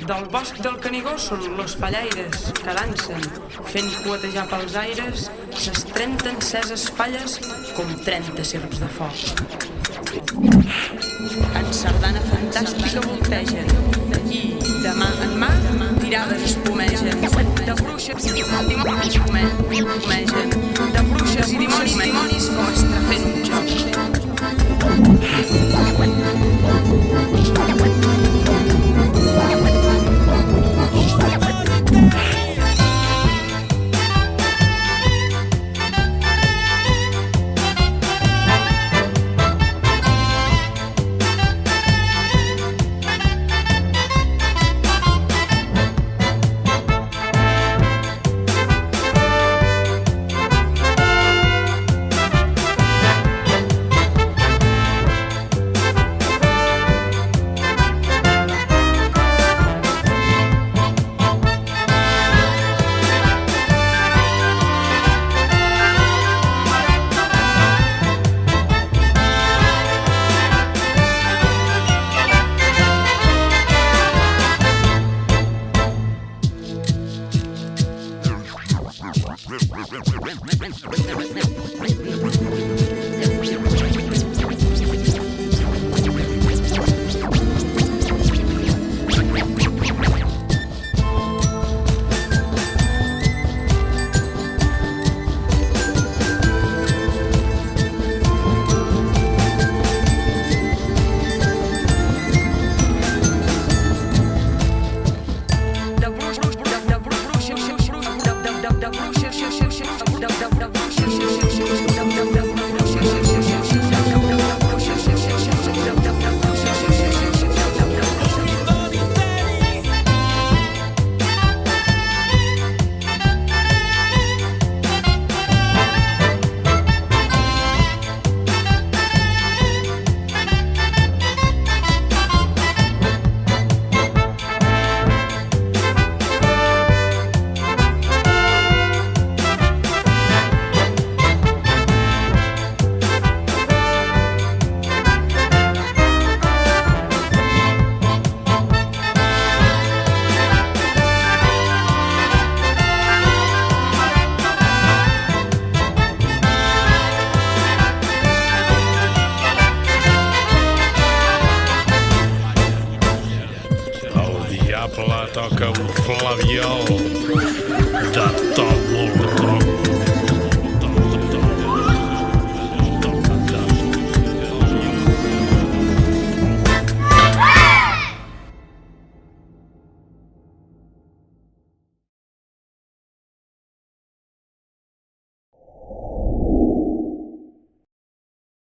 Del bosc del Canigó són los fallaires que dansen, fent cuetejar pels aires ses 30 enceses falles com 30 serps de foc. En sardana fantàstica voltegen i, de mà en mà, tirades espumegen. De bruixes i dimonis comegen. De bruixes i dimonis com està fent un joc.